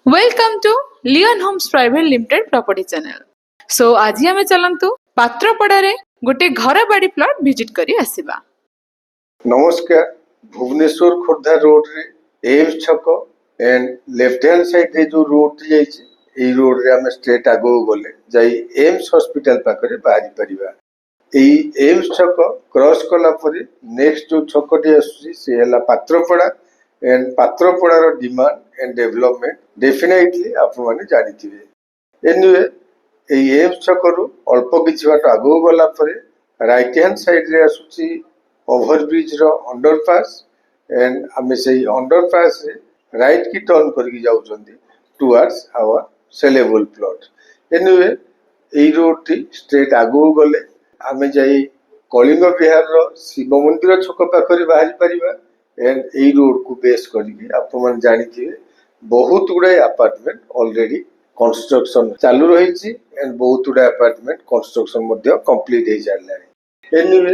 Welcome to Leon Homes Private Limited Property Channel. So आज हमें चलंतु पात्रपड़ारे गोटे घर बाड़ी प्लॉट विजिट करी आसीबा। नमस्कार। भुवनेश्वर खोर्धा रोड रे एम्स छक एंड लेफ्ट हैंड साइड रे जो रोड जाइछि एई रोड रे हम स्ट्रेट आगो गले जाई एम्स हॉस्पिटल पाखरे बाहरी परिबा। एई एम्स छक क्रॉस कला परे नेक्स्ट जो छकटी आसुछि से हला पात्रपड़ा एंड पात्रपड़ार डिमांड एंड डेवलपमेंट डेफिनेटली आपण माने जानिथिबे। एनीवे एई एम्स छकरू अल्प किछि बाट आगो गला परे राइट हैंड साइड रे आसुछि ओवरब्रिज रो अंडरपास एंड आमे से अंडरपास रे राइट की टर्न करके जाउछंती towards our saleable plot. Anyway एई रोड टी स्ट्रेट आगो गले आमे जाई कलिंग विहार रो शिव मंदिर छक पाखरे बाहरी परिबा एंड एई रोड को बेस करके आपण मन जानिथिबे बहुत गुडा अपार्टमेंट ऑलरेडी कंस्ट्रक्शन चालू रहिछि एंड बहुत गुडा अपार्टमेंट कंस्ट्रक्शन मध्ये कंप्लीट हे जालानी। एनीवे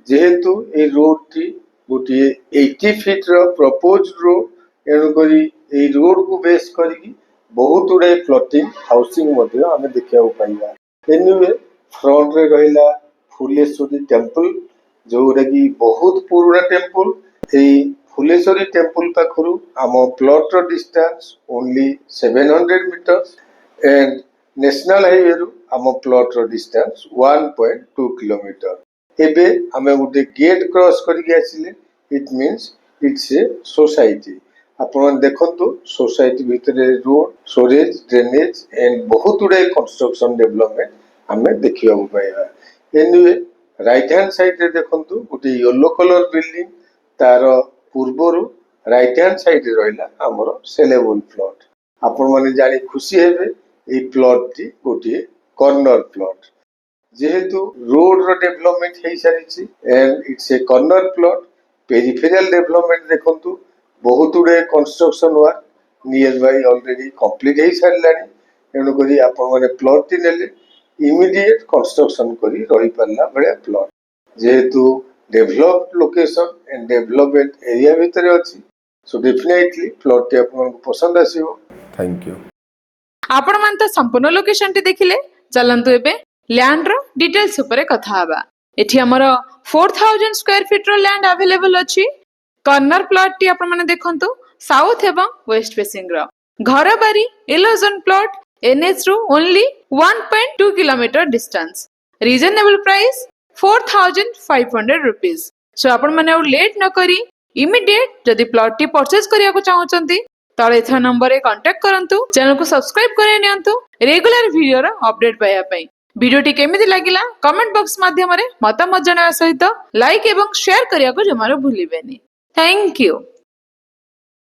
जेहेतु ए रोड टी गोटे 80 फीट रो प्रपोज रोड एनु करी ए रोड को बेस करी बहुत गुडा प्लॉटिंग हाउसिंग मध्ये हमें देखिया पाइबा। एनीवे फ्रंट रे रहिला फुलेश्वरी टेंपल जोरा की बहुत पुराना टेंपल। ए फुलेश्वरी टेंपल पाखरु आम प्लॉट रो distance only 700 metres and national highway रु आम प्लॉट रो डिस्टेंस 1.2 किलोमीटर। एबे हमें गोटे गेट क्रॉस करके आसिले it means it's a society. आपण देखंतु सोसाइटी भितरे रोड स्टोरेज ड्रेनेज एंड बहुत गुडे कंस्ट्रक्शन डेवलपमेंट हमें देखिबा पाइबा। एनीवे राइट हैंड साइड रे देखंतु गोटे येलो कलर बिल्डिंग तार पूर्वरु राइट हैंड साइड रे रहिला हमर सेलेबल प्लॉट। आपण माने जानि खुशी हेबे ए प्लॉट टी गोटे कॉर्नर प्लॉट जेहेतु रोड रो डेवलपमेंट हे सारिछि and it's a corner plot. Peripheral development देखंतु बहुत गुडे construction work nearby already complete हे सारलानी। एनु करी आपण माने प्लॉट टी नेले इमीडिएट कंस्ट्रक्शन करी रही परला बळे प्लॉट जेहेतु developed location and development area भितर अछि सो डेफिनेटली प्लॉट टी आपण पसंद आसीबो। Thank you. आपण मान तो संपूर्ण लोकेशन टी देखिले चलंतु एबे लैंड रो डिटेल्स ऊपर कथा हबा। एठी हमर 4000 स्क्वायर फीट रो लैंड अवेलेबल अछि। कॉर्नर प्लॉट टी आपण माने देखंतु साउथ एवं वेस्ट फेसिंग रो घर बारी एलोजन प्लॉट एनएच रो only 1.2 kilometre distance reasonable price 4500 rupees. So आपण माने लेट न करी इमीडिएट जदी प्लॉट टी परचेज करिया को चाहउचंती तळे एथा नंबर रे कांटेक्ट करंतु। चैनल को सब्सक्राइब करे नियंतु रेगुलर वीडियो रो अपडेट पाया पई। वीडियो टी केमिति लागिला कमेंट बॉक्स माध्यम रे मतामत जणावा सहित लाइक एवं शेयर करिया को जमारो भूलिबेनी। Thank you.